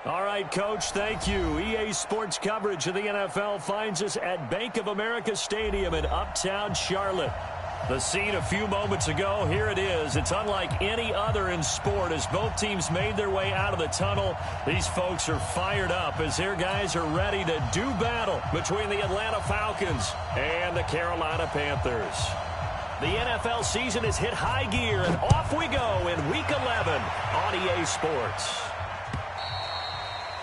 All right, Coach, thank you. EA Sports coverage of the NFL finds us at Bank of America Stadium in Uptown Charlotte. The scene a few moments ago, here it is. It's unlike any other in sport as both teams made their way out of the tunnel. These folks are fired up as their guys are ready to do battle between the Atlanta Falcons and the Carolina Panthers. The NFL season has hit high gear, and off we go in Week 11 on EA Sports.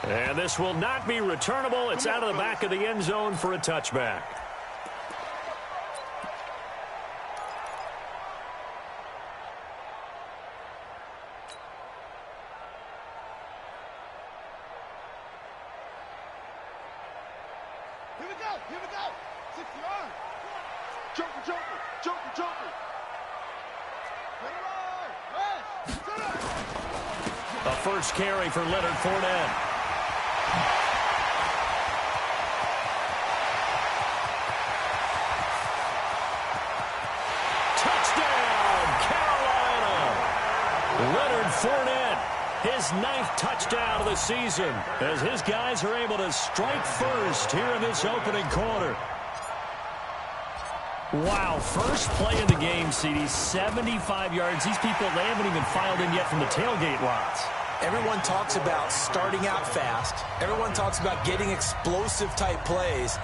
And this will not be returnable. It's out of the back of the end zone for a touchback. Here we go. 60 yards. Joker. A first carry for Leonard Fournette. Touchdown, Carolina. Leonard Fournette, his 9th touchdown of the season, as his guys are able to strike first here in this opening quarter. Wow, first play of the game, CD, 75 yards. These people, they haven't even filed in yet from the tailgate lots. Everyone talks about starting out fast. Everyone talks about getting explosive-type plays.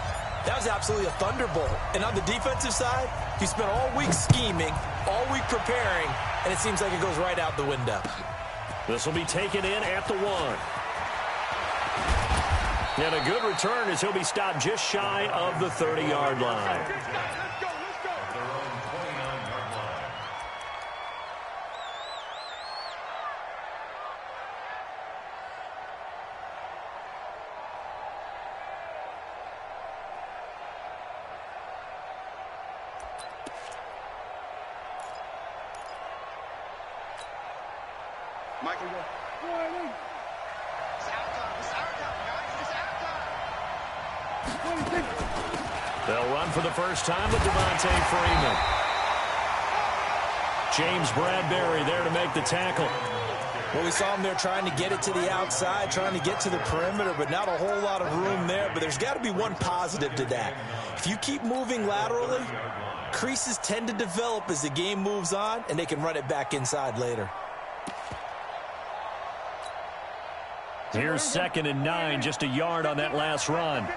That was absolutely a thunderbolt. And on the defensive side, you spent all week scheming, all week preparing, and it seems like it goes right out the window. This will be taken in at the 1. And a good return as he'll be stopped just shy of the 30-yard line. They'll run for the first time with Devontae Freeman. James Bradbury there to make the tackle. Well, we saw him there trying to get it to the outside, trying to get to the perimeter, but not a whole lot of room there. But there's got to be one positive to that. If you keep moving laterally, creases tend to develop as the game moves on, and they can run it back inside later. Here's 2nd and 9, just a yard on that last run.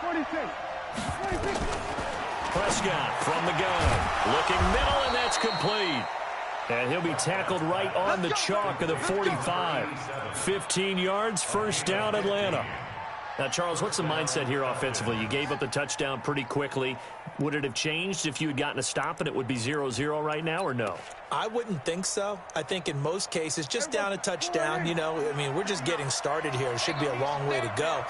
46. Prescott from the gun, looking middle, and that's complete. And he'll be tackled right on the chalk of the 45. 15 yards, first down, Atlanta. Now, Charles, what's the mindset here offensively? You gave up the touchdown pretty quickly. Would it have changed if you had gotten a stop and it would be 0-0 right now, or no? I wouldn't think so. I think in most cases, just down a touchdown, you know, I mean, we're just getting started here. It should be a long way to go.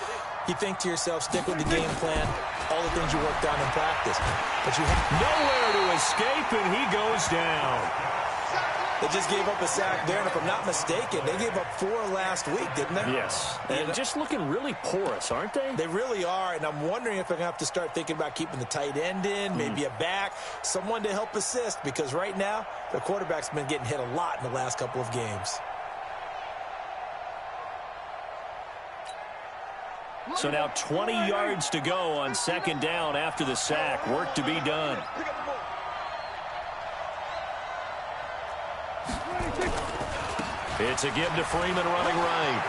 You think to yourself, stick with the game plan, all the things you worked on in practice. But you have nowhere to escape, and he goes down. They just gave up a sack there, and if I'm not mistaken, they gave up 4 last week, didn't they? Yes. And just looking really porous, aren't they? They really are, and I'm wondering if they're going to have to start thinking about keeping the tight end in, maybe a back, someone to help assist, because right now, the quarterback's been getting hit a lot in the last couple of games. So now 20 yards to go on 2nd down after the sack. Work to be done. It's a give to Freeman running right.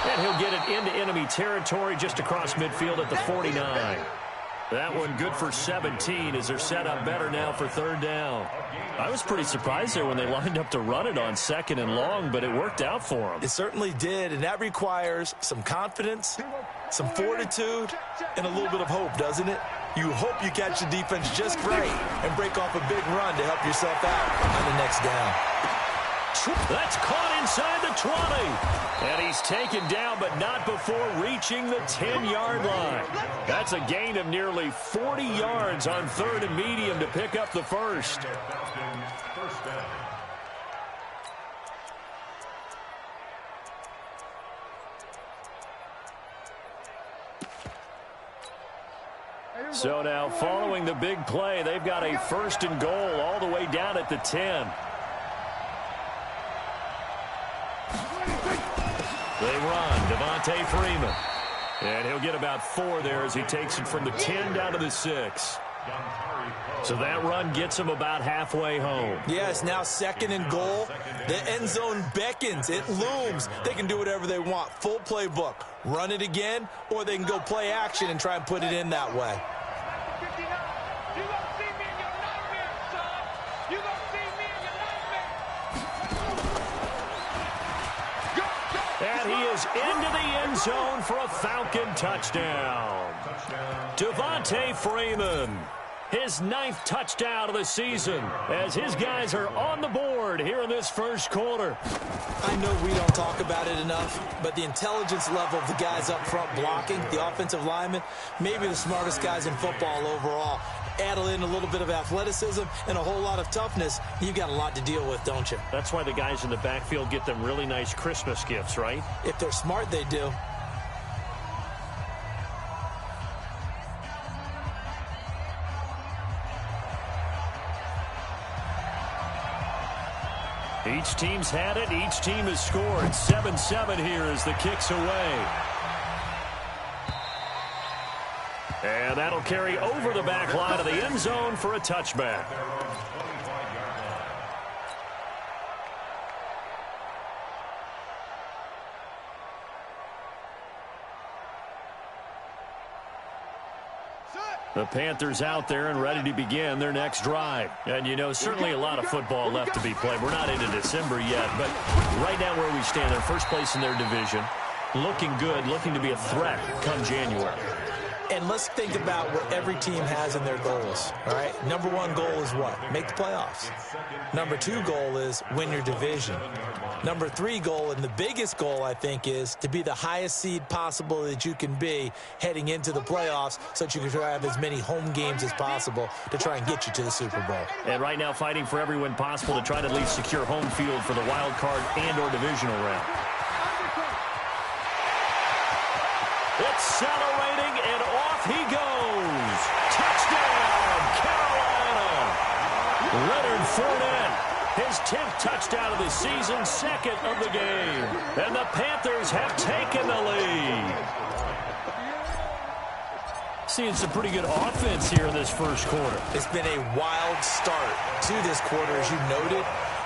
And he'll get it into enemy territory just across midfield at the 49. That one good for 17 as they're set up better now for 3rd down. I was pretty surprised there when they lined up to run it on 2nd and long, but it worked out for them. It certainly did, and that requires some confidence, some fortitude, and a little bit of hope, doesn't it? You hope you catch the defense just right and break off a big run to help yourself out on the next down. That's caught inside the 20. And he's taken down, but not before reaching the 10-yard line. That's a gain of nearly 40 yards on 3rd and medium to pick up the first. So now, following the big play, they've got a 1st and goal all the way down at the 10. They run. Devontae Freeman. And he'll get about 4 there as he takes it from the 10 down to the 6. So that run gets him about halfway home. Yeah, it's now 2nd and goal. The end zone beckons. It looms. They can do whatever they want. Full playbook. Run it again, or they can go play action and try and put it in that way. And he is into the end zone for a Falcon touchdown. Devontae Freeman, his 9th touchdown of the season, as his guys are on the board here in this first quarter. I know we don't talk about it enough, but the intelligence level of the guys up front blocking, the offensive linemen, maybe the smartest guys in football overall. Add in a little bit of athleticism and a whole lot of toughness, you've got a lot to deal with, don't you? That's why the guys in the backfield get them really nice Christmas gifts, right? If they're smart, they do. Each team's had it. Each team has scored. 7-7 here as the kick's away. And that'll carry over the back line of the end zone for a touchback. The Panthers out there and ready to begin their next drive. And, you know, certainly a lot of football left to be played. We're not into December yet, but right now where we stand, they're first place in their division. Looking good, looking to be a threat come January. And let's think about what every team has in their goals, all right? Number 1 goal is what? Make the playoffs. Number 2 goal is win your division. Number 3 goal, and the biggest goal, I think, is to be the highest seed possible that you can be heading into the playoffs so that you can try to have as many home games as possible to try and get you to the Super Bowl. And right now fighting for every win possible to try to at least secure home field for the wild card and or divisional round. Accelerating, and off he goes. Touchdown, Carolina. Leonard Fournette, his 10th touchdown of the season, 2nd of the game. And the Panthers have taken the lead. Seeing some pretty good offense here in this first quarter. It's been a wild start to this quarter, as you noted.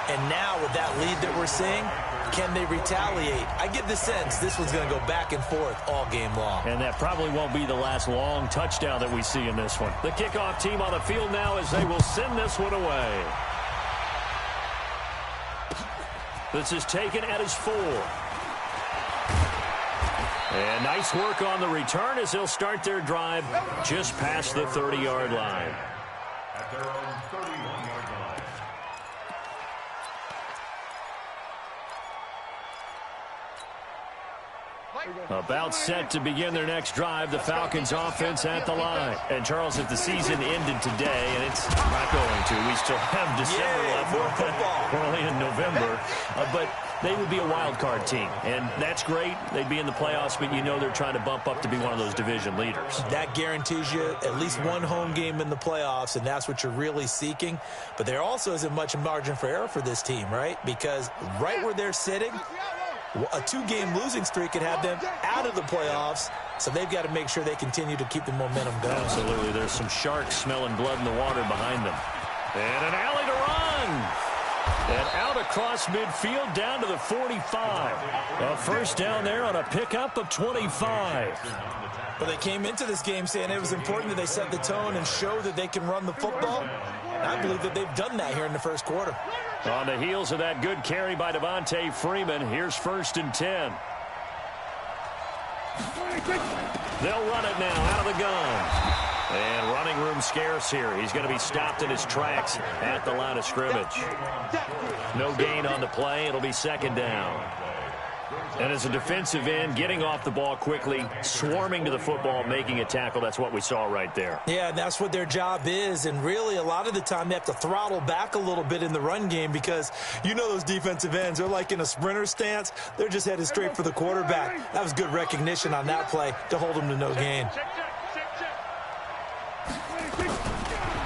And now with that lead that we're seeing, can they retaliate? I get the sense this one's going to go back and forth all game long. And that probably won't be the last long touchdown that we see in this one. The kickoff team on the field now as they will send this one away. This is taken at his 4. And nice work on the return as they'll start their drive just past the 30-yard line. At their own 31-yard line. About set to begin their next drive, the Falcons offense at the line. And Charles, if the season ended today, and it's not going to, we still have December left. We're only in November. But they would be a wild card team, and that's great. They'd be in the playoffs, but you know they're trying to bump up to be one of those division leaders. That guarantees you at least one home game in the playoffs, and that's what you're really seeking. But there also isn't much margin for error for this team, right? Because right where they're sitting, a 2-game losing streak could have them out of the playoffs, so they've got to make sure they continue to keep the momentum going. Absolutely. There's some sharks smelling blood in the water behind them. And an alley to run. And out across midfield down to the 45. A first down there on a pickup of 25. But they came into this game saying it was important that they set the tone and show that they can run the football. And I believe that they've done that here in the first quarter. On the heels of that good carry by Devontae Freeman, here's 1st and 10. They'll run it now out of the gun. And running room scarce here. He's going to be stopped in his tracks at the line of scrimmage. No gain on the play. It'll be 2nd down. And as a defensive end, getting off the ball quickly, swarming to the football, making a tackle, that's what we saw right there. Yeah, and that's what their job is. And really, a lot of the time, they have to throttle back a little bit in the run game because you know those defensive ends, they're like in a sprinter stance. They're just headed straight for the quarterback. That was good recognition on that play to hold them to no gain.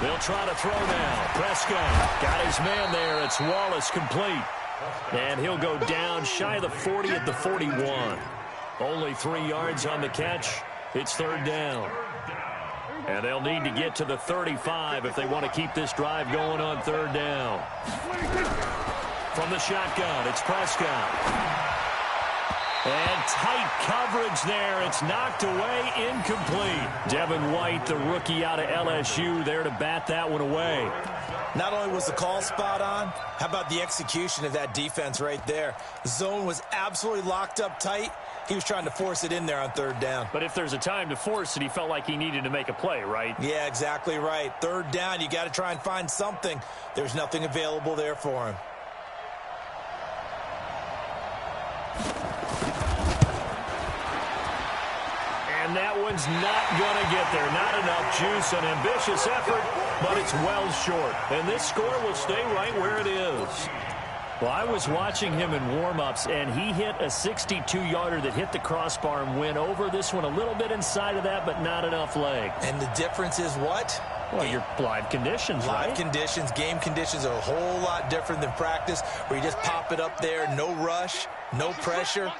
They'll try to throw now. Prescott got his man there. It's Wallace complete. And he'll go down shy of the 40 at the 41. Only 3 yards on the catch. It's third down. And they'll need to get to the 35 if they want to keep this drive going on third down. From the shotgun, it's Prescott. And tight coverage there. It's knocked away, incomplete. Devin White, the rookie out of LSU, there to bat that one away. Not only was the call spot on, how about the execution of that defense right there? The zone was absolutely locked up tight. He was trying to force it in there on third down. But if there's a time to force it, he felt like he needed to make a play, right? Yeah, exactly right. Third down, you got to try and find something. There's nothing available there for him. And that one's not going to get there. Not enough juice. An ambitious effort, but it's well short. And this score will stay right where it is. Well, I was watching him in warm-ups, and he hit a 62-yarder that hit the crossbar and went over. This one a little bit inside of that, but not enough leg. And the difference is what? Well, your live conditions, right? Live conditions, game conditions are a whole lot different than practice, where you just pop it up there, no rush, no pressure.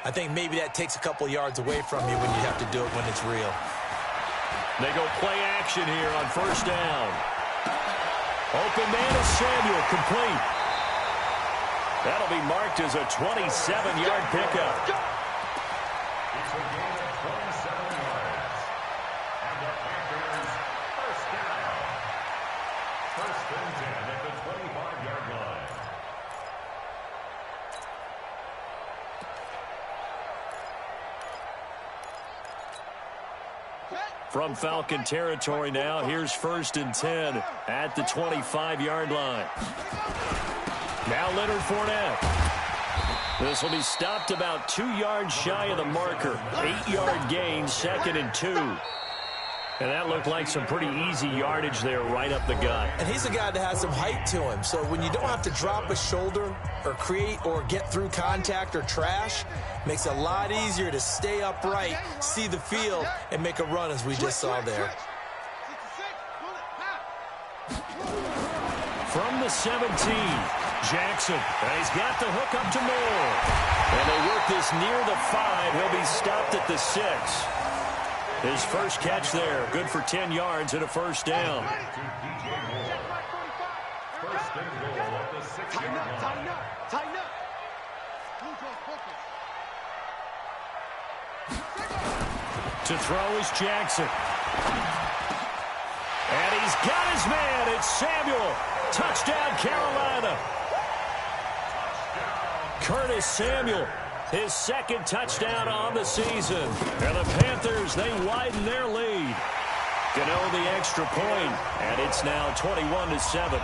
I think maybe that takes a couple yards away from you when you have to do it when it's real. They go play action here on first down. Open man is Samuel, complete. That'll be marked as a 27-yard pickup. It's a gain of 27 yards. And the Panthers first down. First and 10 at the 25-yard line. From Falcon territory now, here's first and 10 at the 25-yard line. Now Leonard Fournette. This will be stopped about 2 yards shy of the marker. 8-yard gain, second and 2. And that looked like some pretty easy yardage there right up the gut. And he's a guy that has some height to him, so when you don't have to drop a shoulder or create or get through contact or trash, makes it a lot easier to stay upright, see the field, and make a run as we just saw there. From the 17, Jackson. And he's got the hook up to Moore. And they work this near the 5. He'll be stopped at the 6. His first catch there, good for 10 yards and a first down. First and goal at the 6-yard line. Tighten up. To throw is Jackson. And he's got his man. It's Samuel. Touchdown, Carolina. Curtis Samuel, his second touchdown on the season. And the Panthers, they widen their lead. Gano the extra point, and it's now 21-7.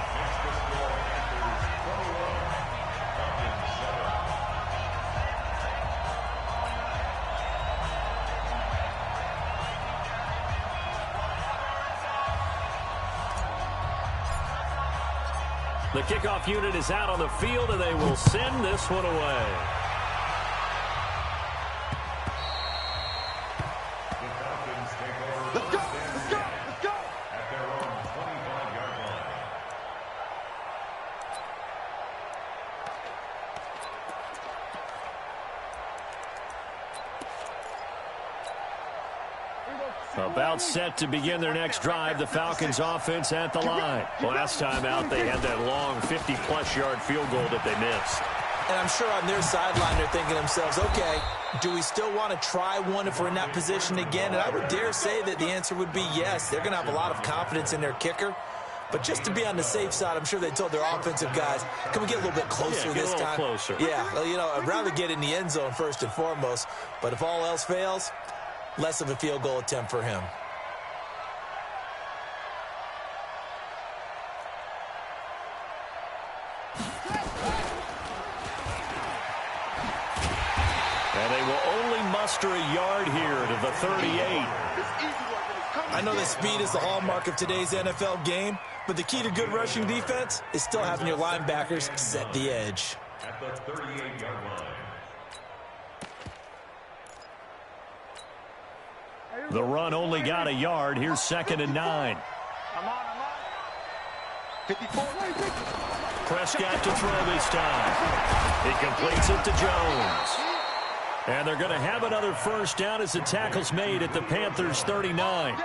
The kickoff unit is out on the field, and they will send this one away. The Falcons take over first and 10 at their own 25-yard line. About set to begin their next drive, the Falcons offense at the line. Last time out, they had that long 50-plus yard field goal that they missed. And I'm sure on their sideline they're thinking to themselves, okay, do we still want to try one if we're in that position again? And I would dare say that the answer would be yes. They're going to have a lot of confidence in their kicker. But just to be on the safe side, I'm sure they told their offensive guys, can we get a little bit closer this time? Closer. Yeah, well, you know, I'd rather get in the end zone first and foremost. But if all else fails, less of a field goal attempt for him. And they will only muster a yard here to the 38. I know that speed is the hallmark of today's NFL game, but the key to good rushing defense is still having your linebackers set the edge. At the 38-yard line. The run only got a yard. Here's second and 9. I'm on. 54. Prescott to throw this time. He completes it to Jones. And they're going to have another first down as the tackle's made at the Panthers' 39.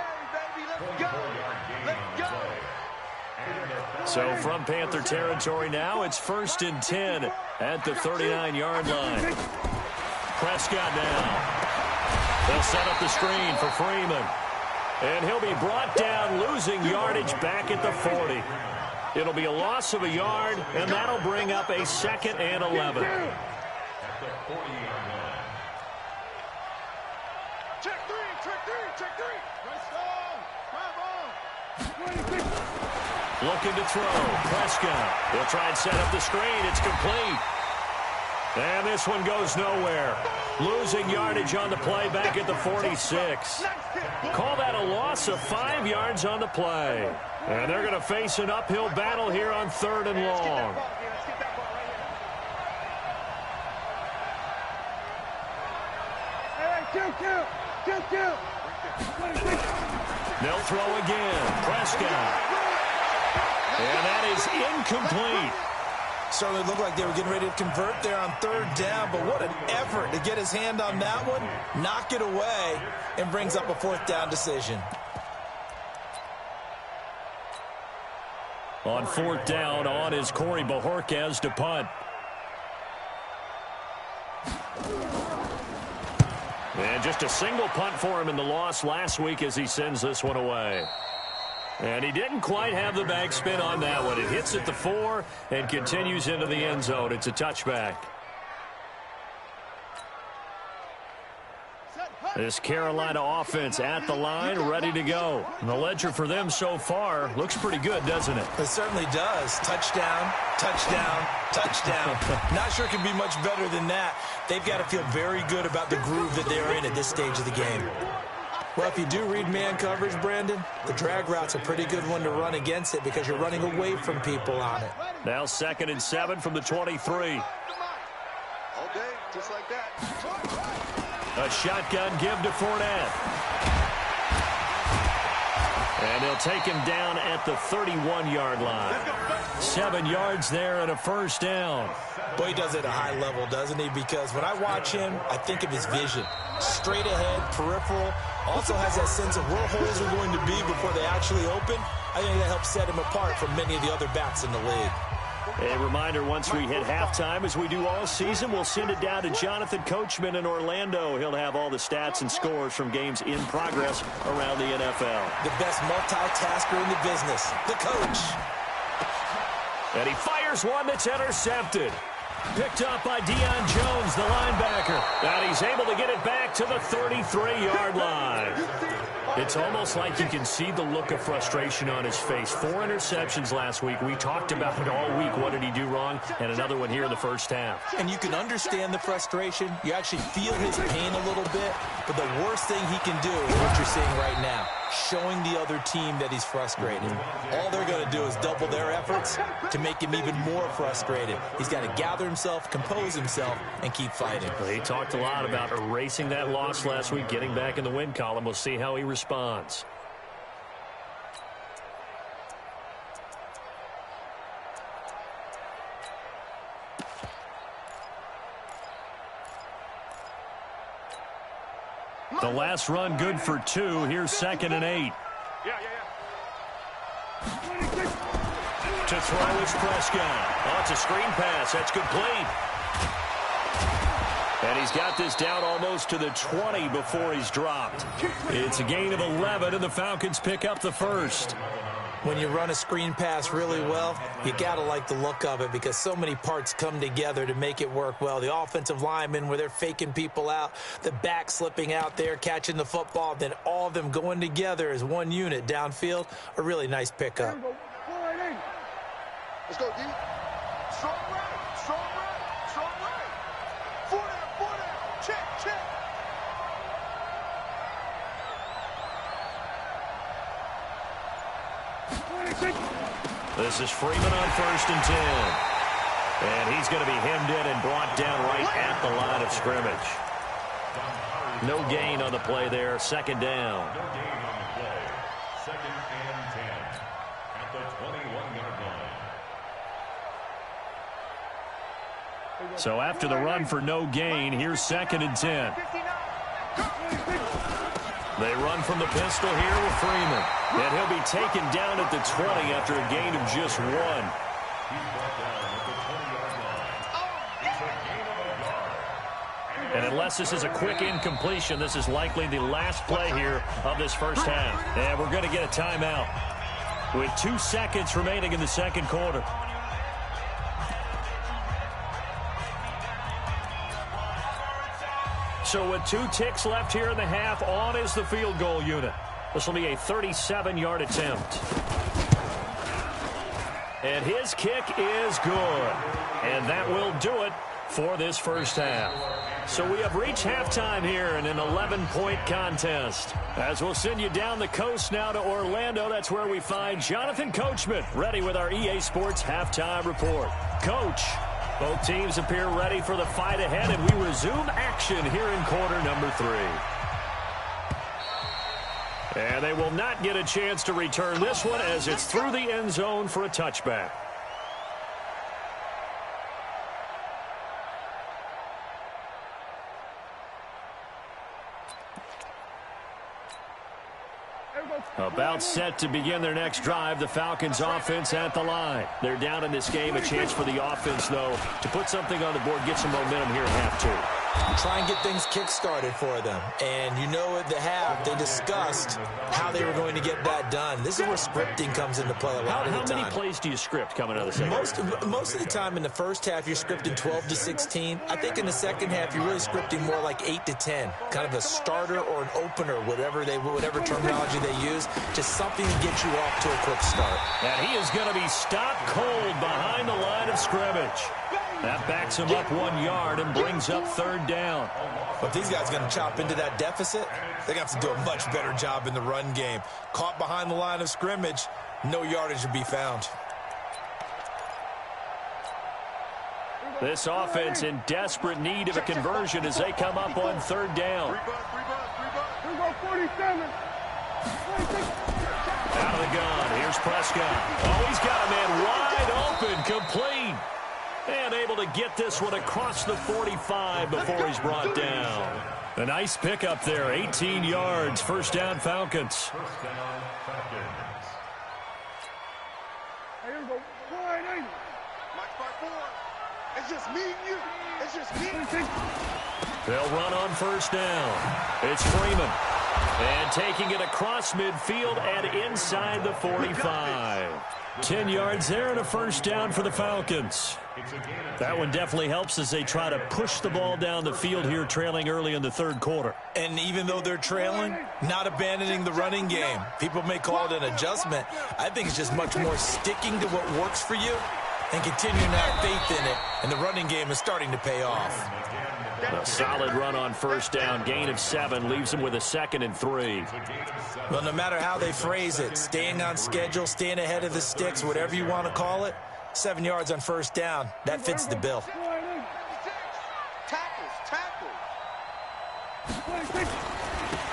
So from Panther territory now, it's 1st and 10 at the 39-yard line. Prescott now. They'll set up the screen for Freeman. And he'll be brought down, losing yardage back at the 40. It'll be a loss of a yard, and that'll bring up a 2nd and 11. Check three, check three, check three. Nice ball. Looking to throw. Prescott. He'll try and set up the screen. It's complete. And this one goes nowhere. Losing yardage on the play back at the 46. Call that a loss of 5 yards on the play. And they're going to face an uphill battle here on 3rd and long. They'll throw again. Prescott. And that is incomplete. Certainly looked like they were getting ready to convert there on 3rd down, but what an effort to get his hand on that one, knock it away, and brings up a 4th down decision. On 4th down, on is Corey Bojorquez to punt. And just a single punt for him in the loss last week as he sends this one away. And he didn't quite have the back spin on that one. It hits at the 4 and continues into the end zone. It's a touchback. This Carolina offense at the line, ready to go. And the ledger for them so far looks pretty good, doesn't it? It certainly does. Touchdown, touchdown, touchdown. Not sure it can be much better than that. They've got to feel very good about the groove that they're in at this stage of the game. Well, if you do read man coverage, Brandon, the drag route's a pretty good one to run against it because you're running away from people on it. Now 2nd and 7 from the 23. Okay, just like that. A shotgun give to Fournette. And they'll take him down at the 31-yard line. 7 yards there and a first down. Boy, he does it at a high level, doesn't he? Because when I watch him, I think of his vision. Straight ahead, peripheral. Also has that sense of where holes are going to be before they actually open. I think that helps set him apart from many of the other backs in the league. A reminder, once we hit halftime, as we do all season, we'll send it down to Jonathan Coachman in Orlando. He'll have all the stats and scores from games in progress around the NFL. The best multitasker in the business, the coach. And he fires one that's intercepted. Picked up by Deion Jones, the linebacker. And he's able to get it back to the 33-yard line. It's almost like you can see the look of frustration on his face. 4 interceptions last week. We talked about it all week. What did he do wrong? And another one here in the first half. And you can understand the frustration. You actually feel his pain a little bit. But the worst thing he can do is what you're seeing right now, showing the other team that he's frustrated. All they're going to do is double their efforts to make him even more frustrated. He's got to gather himself, compose himself, and keep fighting. He talked a lot about erasing that loss last week, getting back in the win column. We'll see how he responds. The last run good for 2. Here's 2nd and 8. To throw is Prescott. Oh, it's a screen pass. That's complete. And he's got this down almost to the 20 before he's dropped. It's a gain of 11, and the Falcons pick up the first. When you run a screen pass really well, you got to like the look of it because so many parts come together to make it work well. The offensive linemen where they're faking people out, the back slipping out there, catching the football, then all of them going together as one unit downfield. A really nice pickup. Let's go, D. Strong right, strong right, strong right. 4 down, check, check. This is Freeman on 1st and 10. And he's going to be hemmed in and brought down right at the line of scrimmage. No gain on the play there. 2nd down. No gain on the play. 2nd and 10 at the 21-yard line. So after the run for no gain, here's 2nd and 10. They run from the pistol here with Freeman. And he'll be taken down at the 20 after a gain of just 1. And unless this is a quick incompletion, this is likely the last play here of this first half. And we're going to get a timeout with 2 seconds remaining in the second quarter. So with 2 ticks left here in the half, on is the field goal unit. This will be a 37-yard attempt. And his kick is good. And that will do it for this first half. So we have reached halftime here in an 11-point contest. As we'll send you down the coast now to Orlando, that's where we find Jonathan Coachman, ready with our EA Sports halftime report. Coach, both teams appear ready for the fight ahead, and we resume action here in quarter number 3. And they will not get a chance to return this one as it's through the end zone for a touchback. About set to begin their next drive, the Falcons offense at the line. They're down in this game. A chance for the offense, though, to put something on the board, get some momentum here at half 2. Try and get things kick-started for them. And you know at the half, they discussed how they were going to get that done. This is where scripting comes into play a lot of the time. How many plays do you script coming out of the second? Most of the time in the first half, you're scripting 12 to 16. I think in the second half, you're really scripting more like 8 to 10. Kind of a starter or an opener, whatever terminology they use. Just something to get you off to a quick start. And he is going to be stopped cold behind the line of scrimmage. That backs him up 1 yard and brings up 3rd down. But these guys are going to chop into that deficit. They're going to have to do a much better job in the run game. Caught behind the line of scrimmage, no yardage to be found. This offense in desperate need of a conversion as they come up on 3rd down. Out of the gun, here's Prescott. Oh, he's got a man wide open, complete. And able to get this one across the 45 before he's brought down. A nice pickup there, 18 yards, 1st down Falcons. Here we go. 480. Watch by 4. It's just me and you. It's just me and you. They'll run on 1st down. It's Freeman. And taking it across midfield and inside the 45. 10 yards there and a 1st down for the Falcons. That one definitely helps as they try to push the ball down the field here, trailing early in the 3rd quarter. And even though they're trailing, not abandoning the running game. People may call it an adjustment. I think it's just much more sticking to what works for you and continuing to have faith in it. And the running game is starting to pay off. A solid run on 1st down, gain of 7, leaves them with a 2nd and 3. Well, no matter how they phrase it, staying on schedule, staying ahead of the sticks, whatever you want to call it, 7 yards on 1st down, that fits the bill.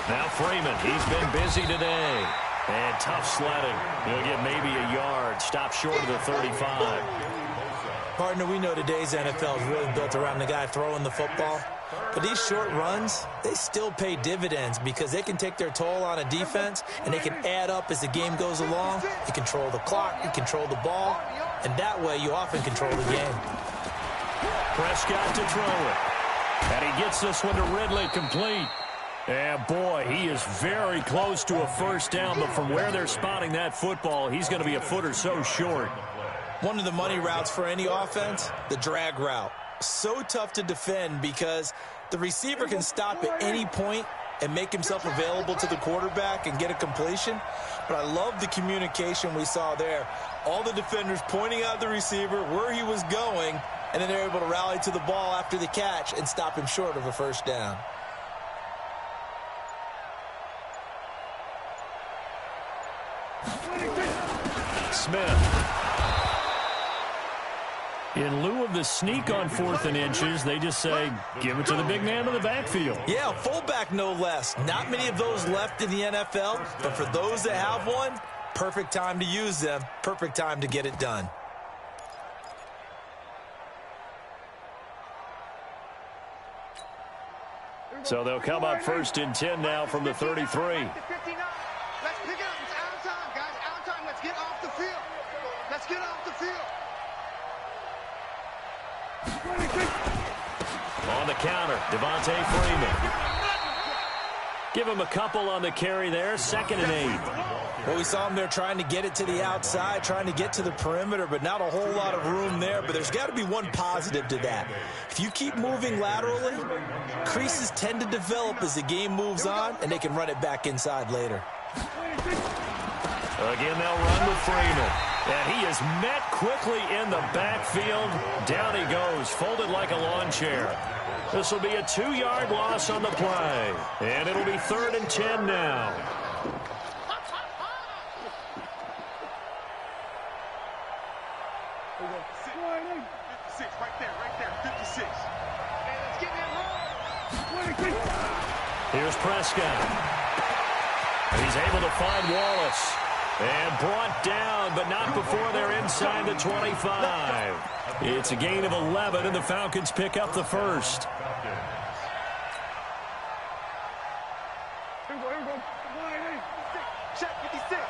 Now Freeman, he's been busy today. And tough sledding. He'll get maybe a yard, stop short of the 35. Partner, we know today's NFL is really built around the guy throwing the football. But these short runs, they still pay dividends because they can take their toll on a defense and they can add up as the game goes along. You control the clock, you control the ball, and that way you often control the game. Prescott to throw it. And he gets this one to Ridley, complete. And boy, he is very close to a 1st down, but from where they're spotting that football, he's going to be a foot or so short. One of the money routes for any offense, the drag route. So tough to defend because the receiver can stop at any point and make himself available to the quarterback and get a completion. But I love the communication we saw there. All the defenders pointing out the receiver, where he was going, and then they're able to rally to the ball after the catch and stop him short of a 1st down. Smith. In lieu of the sneak on 4th and inches, they just say, give it to the big man in the backfield. Yeah, fullback no less. Not many of those left in the NFL, but for those that have one, perfect time to use them, perfect time to get it done. So they'll come up 1st and 10 now from the 33. Let's pick it up. It's out time, guys. Out time. Let's get off the field. Let's get off the field. On the counter, Devontae Freeman. Give him a couple on the carry there, 2nd and 8. Well, we saw him there trying to get it to the outside, trying to get to the perimeter, but not a whole lot of room there. But there's got to be one positive to that. If you keep moving laterally, creases tend to develop as the game moves on, and they can run it back inside later. Again, they'll run with Freeman. And he is met quickly in the backfield. Down he goes, folded like a lawn chair. This will be a 2-yard loss on the play. And it'll be 3rd and 10 now. Right there, 56. Hey, let's get that roll. Here's Prescott. He's able to find Wallace. And brought down, but not before they're inside the 25. It's a gain of 11, and the Falcons pick up the first. Here we go. Check 56.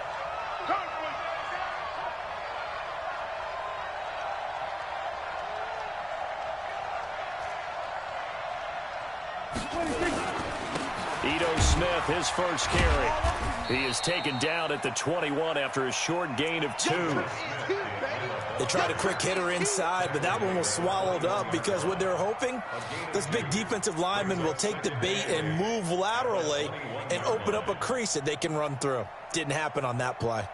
Ito Smith, his first carry. He is taken down at the 21 after a short gain of 2. They tried a quick hitter inside, but that one was swallowed up because what they're hoping, this big defensive lineman will take the bait and move laterally and open up a crease that they can run through. Didn't happen on that play.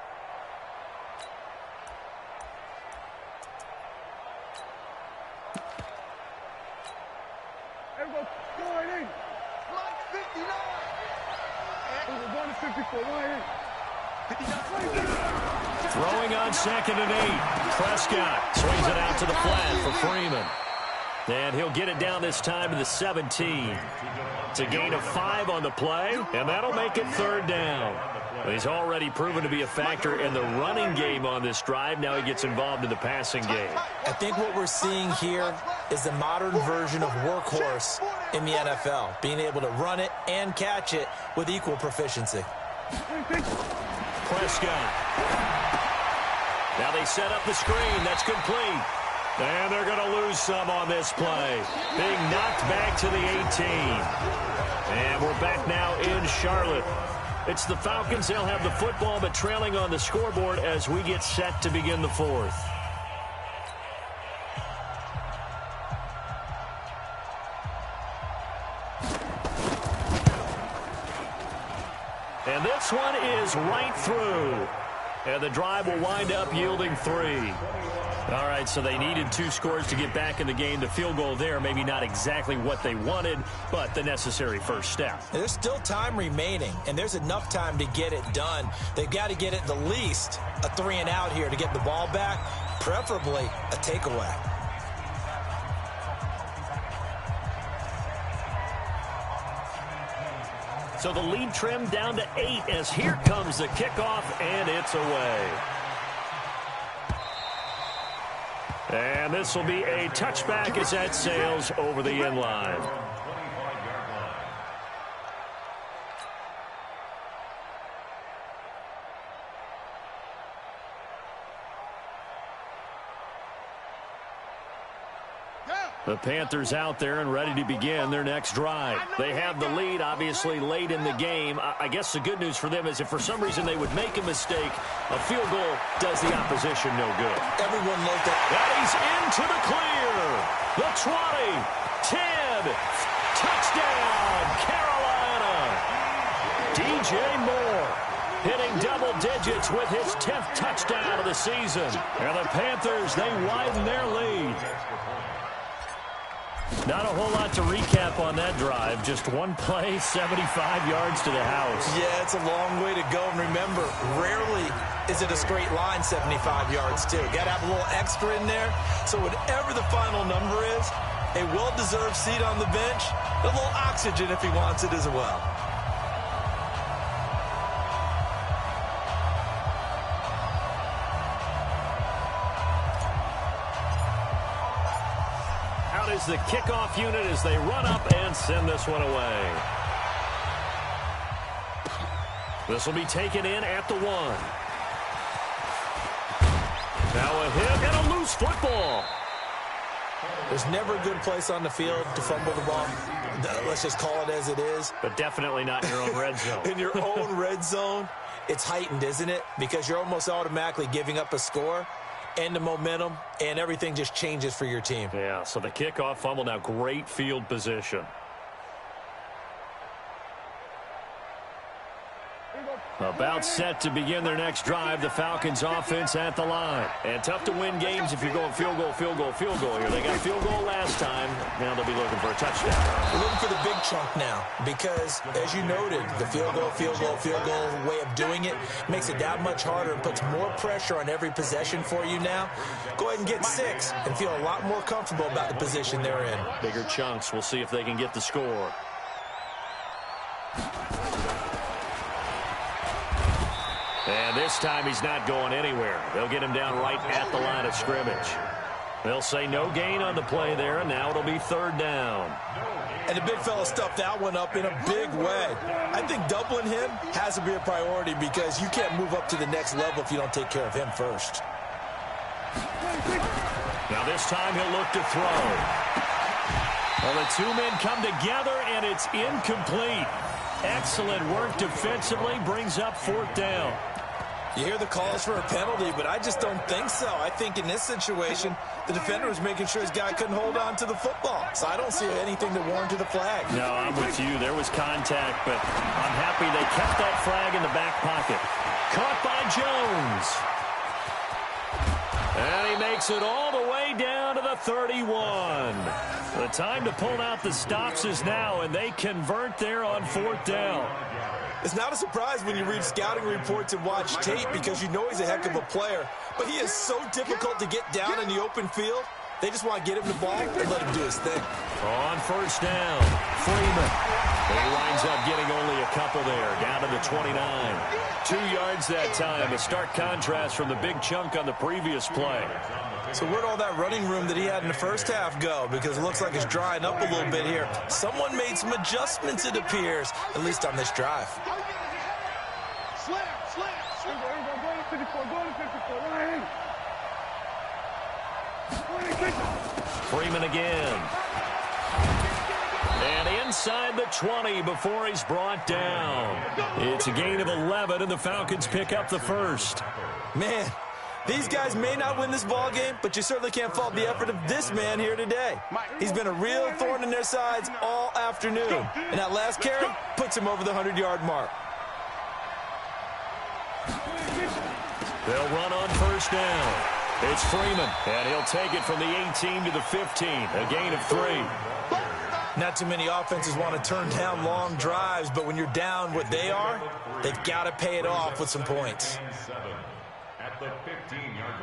Throwing on 2nd and 8. Prescott swings it out to the flat for Freeman. And he'll get it down this time to the 17. It's a gain of 5 on the play, and that'll make it 3rd down. He's already proven to be a factor in the running game on this drive. Now he gets involved in the passing game. I think what we're seeing here is the modern version of workhorse in the NFL, being able to run it and catch it with equal proficiency. Prescott. Now they set up the screen. That's complete. And they're going to lose some on this play. Being knocked back to the 18. And we're back now in Charlotte. It's the Falcons. They'll have the football, but trailing on the scoreboard as we get set to begin the 4th. And this one is right through. And the drive will wind up yielding 3. All right, so they needed 2 scores to get back in the game. The field goal there, maybe not exactly what they wanted, but the necessary first step. There's still time remaining, and there's enough time to get it done. They've got to get it the least a 3 and out here to get the ball back, preferably a takeaway. So the lead trimmed down to 8 as here comes the kickoff, and it's away. And this will be a touchback as that sails over the end line. The Panthers out there and ready to begin their next drive. They have the lead, obviously, late in the game. I guess the good news for them is if for some reason they would make a mistake, a field goal does the opposition no good. Everyone looked at that. He's into the clear. The 20, 10, touchdown, Carolina. DJ Moore hitting double digits with his 10th touchdown of the season. And the Panthers, they widen their lead. Not a whole lot to recap on that drive. Just one play, 75 yards to the house. Yeah, it's a long way to go. And remember, rarely is it a straight line 75 yards, too. Got to have a little extra in there. So whatever the final number is, a well-deserved seat on the bench, a little oxygen if he wants it as well. is the kickoff unit as they run up and send this one away. This will be taken in at the 1. Now a hit and a loose football. There's never a good place on the field to fumble the ball. Let's just call it as it is. But definitely not in your own red zone. In your own red zone, it's heightened, isn't it? Because you're almost automatically giving up a score and the momentum, and everything just changes for your team. Yeah, so the kickoff fumble, now great field position. About set to begin their next drive, the Falcons offense at the line. And tough to win games if you're going field goal, field goal, field goal here. They got field goal last time. Now they'll be looking for a touchdown. We're looking for the big chunk now because, as you noted, the field goal, field goal, field goal way of doing it makes it that much harder and puts more pressure on every possession for you now. Go ahead and get 6 and feel a lot more comfortable about the position they're in. Bigger chunks. We'll see if they can get the score. And this time he's not going anywhere. They'll get him down right at the line of scrimmage. They'll say no gain on the play there, and now it'll be 3rd down. And the big fella stuffed that one up in a big way. I think doubling him has to be a priority because you can't move up to the next level if you don't take care of him first. Now this time he'll look to throw. Well, the 2 men come together, and it's incomplete. Excellent work defensively, brings up 4th down. You hear the calls for a penalty, but I just don't think so. I think in this situation, the defender was making sure his guy couldn't hold on to the football. So I don't see anything that warranted a flag. No, I'm with you. There was contact, but I'm happy they kept that flag in the back pocket. Caught by Jones. And he makes it all the way down to the 31. The time to pull out the stops is now, and they convert there on 4th down. It's not a surprise when you read scouting reports and watch tape because you know he's a heck of a player. But he is so difficult to get down in the open field. They just want to get him the ball and let him do his thing. On 1st down, Freeman. He winds up getting only a couple there, down to the 29. 2 yards that time, a stark contrast from the big chunk on the previous play. So where'd all that running room that he had in the first half go? Because it looks like it's drying up a little bit here. Someone made some adjustments, it appears, at least on this drive. Freeman again. And inside the 20 before he's brought down. It's a gain of 11, and the Falcons pick up the 1st. Man, these guys may not win this ball game, but you certainly can't fault the effort of this man here today. He's been a real thorn in their sides all afternoon. And that last carry puts him over the 100-yard mark. They'll run on 1st down. It's Freeman, and he'll take it from the 18 to the 15, a gain of 3. Not too many offenses want to turn down long drives, but when you're down what they are, they've got to pay it off with some points. At the 15-yard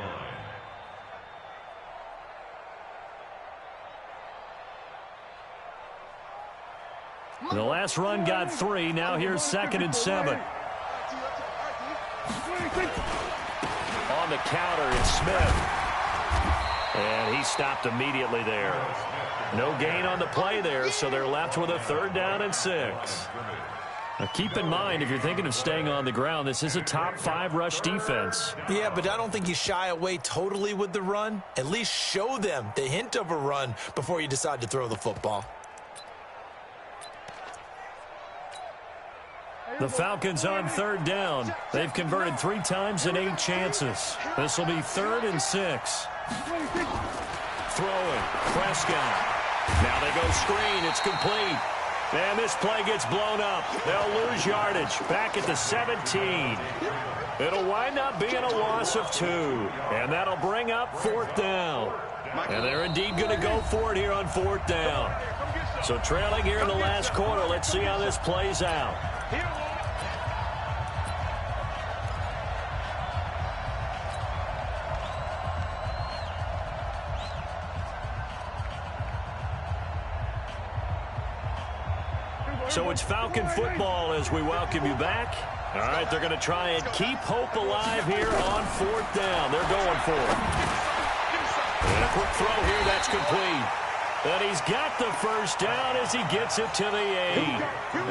line. The last run got 3. Now here's 2nd and 7. On the counter, it's Smith. And he stopped immediately there. No gain on the play there, so they're left with a 3rd down and 6. Now keep in mind, if you're thinking of staying on the ground, this is a top 5 rush defense. Yeah, but I don't think you shy away totally with the run. At least show them the hint of a run before you decide to throw the football. The Falcons on 3rd down. They've converted 3 times in 8 chances. This will be 3rd and 6. Throwing. Prescott. Now they go screen. It's complete. And this play gets blown up. They'll lose yardage. Back at the 17. It'll wind up being a loss of 2. And that'll bring up 4th down. And they're indeed going to go for it here on 4th down. So trailing here in the last quarter. Let's see how this plays out. So it's Falcon football as we welcome you back. All right, they're going to try and keep hope alive here on 4th down. They're going for it. And a quick throw here, that's complete. And he's got the first down as he gets it to the 8.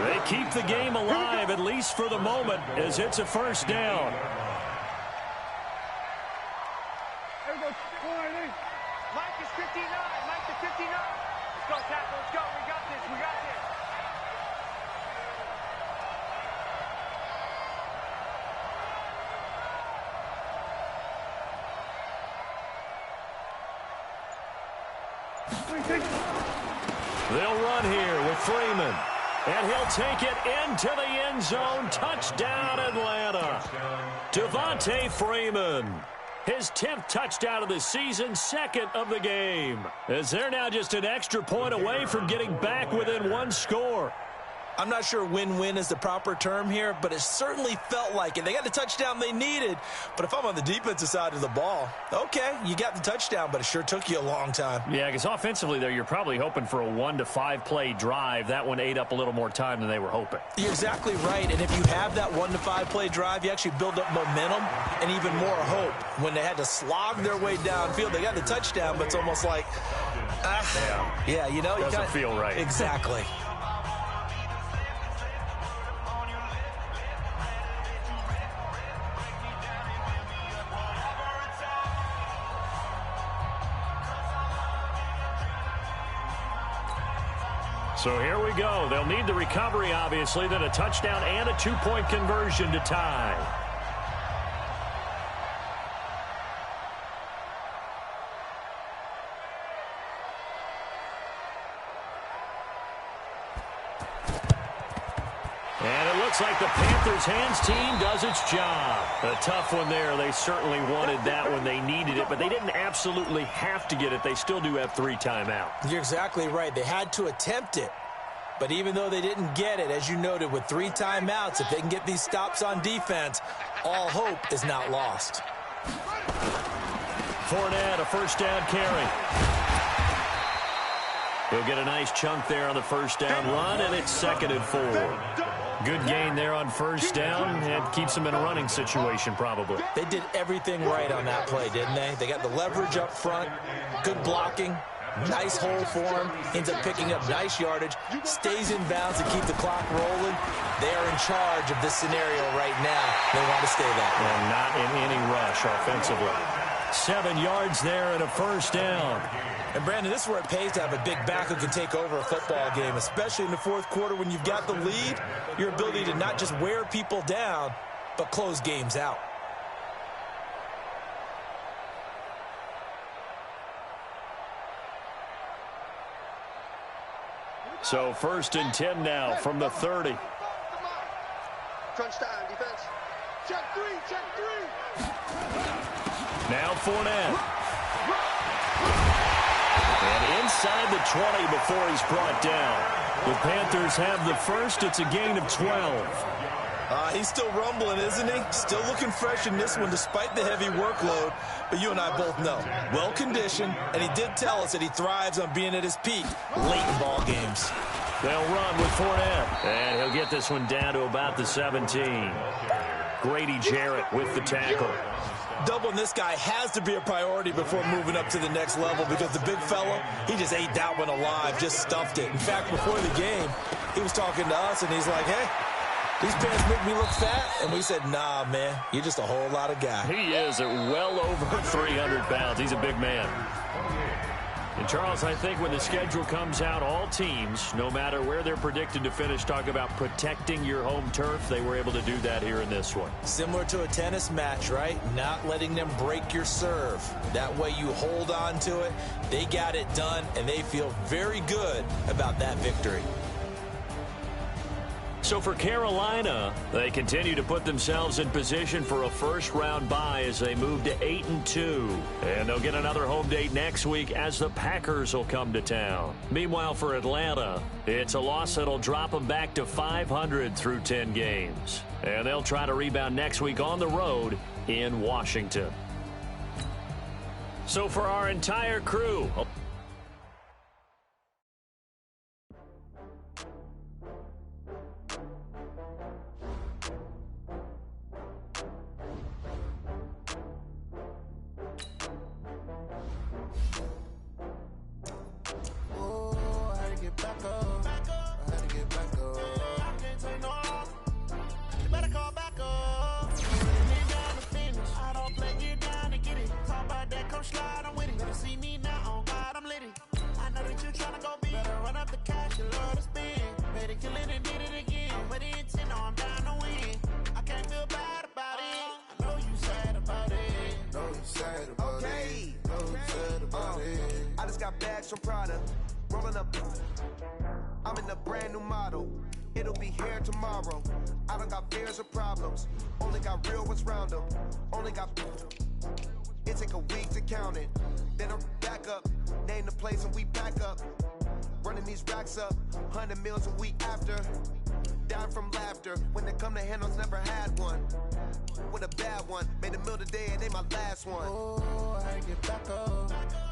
They keep the game alive, at least for the moment, as it's a first down. Mike is 59. Mike to 59. Let's go, tackle. Let's go. We got this. We got this. They'll run here with Freeman. And he'll take it into the end zone. Touchdown, Atlanta. Devontae Freeman. His 10th touchdown of the season, 2nd of the game. As they're now just an extra point away from getting back within 1 score. I'm not sure win-win is the proper term here, but it certainly felt like it. They got the touchdown they needed, but if I'm on the defensive side of the ball, okay, you got the touchdown, but it sure took you a long time. Yeah, because offensively there, you're probably hoping for a 1 to 5 play drive. That one ate up a little more time than they were hoping. You're exactly right, and if you have that 1 to 5 play drive, you actually build up momentum and even more hope. When they had to slog their way downfield, they got the touchdown, but it's almost like, yeah, you know, doesn't feel right. Exactly. So here we go. They'll need the recovery, obviously, then a touchdown and a 2-point conversion to tie. And it looks like the Panthers' hands team does its job. A tough one there. They certainly wanted that when they needed it, but they didn't absolutely have to get it. They still do have 3 timeouts. You're exactly right. They had to attempt it. But even though they didn't get it, as you noted, with 3 timeouts, if they can get these stops on defense, all hope is not lost. Fournette, a first down carry. He'll get a nice chunk there on the first down run, and it's 2nd and 4. Good gain there on first down, and keeps them in a running situation probably. They did everything right on that play, didn't they? They got the leverage up front, good blocking, nice hole for him, ends up picking up nice yardage, stays in bounds to keep the clock rolling. They are in charge of this scenario right now. They want to stay that way. And not in any rush offensively. 7 yards there and a first down. And, Brandon, this is where it pays to have a big back who can take over a football game, especially in the 4th quarter when you've got the lead, your ability to not just wear people down, but close games out. So 1st and 10 now from the 30. Crunch time, defense. Check 3, check 3. Now Fournette. And inside the 20 before he's brought down. The Panthers have the first. It's a gain of 12. He's still rumbling, isn't he? Still looking fresh in this one despite the heavy workload. But you and I both know, well-conditioned, and he did tell us that he thrives on being at his peak late in ball games. They'll run with Fournette. And he'll get this one down to about the 17. Grady Jarrett with the tackle. Doubling this guy has to be a priority before moving up to the next level because the big fella, he just ate that one alive, just stuffed it. In fact, before the game, he was talking to us, and he's like, hey, these pants make me look fat. And we said, nah, man, you're just a whole lot of guy. He is at well over 300 pounds. He's a big man. And, Charles, I think when the schedule comes out, all teams, no matter where they're predicted to finish, talk about protecting your home turf. They were able to do that here in this one. Similar to a tennis match, right? Not letting them break your serve. That way you hold on to it. They got it done, and they feel very good about that victory. So for Carolina, they continue to put themselves in position for a first-round bye as they move to 8-2. And they'll get another home date next week as the Packers will come to town. Meanwhile, for Atlanta, it's a loss that'll drop them back to 500 through 10 games. And they'll try to rebound next week on the road in Washington. So for our entire crew... gon' slide, I'm with it. Better see me now, on God, I'm litty. I know that you tryna go big. Better run up the cash, you love to spend. Better kill it and did it again. I'm with the intent, no, I'm down to win. I can't feel bad about it. I know you sad about it. Know you sad about Okay. it. Know you sad about it. I just got bags from Prada, rolling up. I'm in a brand new model. It'll be here tomorrow. I don't got fears or problems. Only got real ones round them. Only got. It take a week to count it. Then I'm back up. Name the place and we back up. Running these racks up. 100 meals a week after. Down from laughter. When it come to handles, never had one. With a bad one. Made a meal today and they my last one. Oh, I get back up.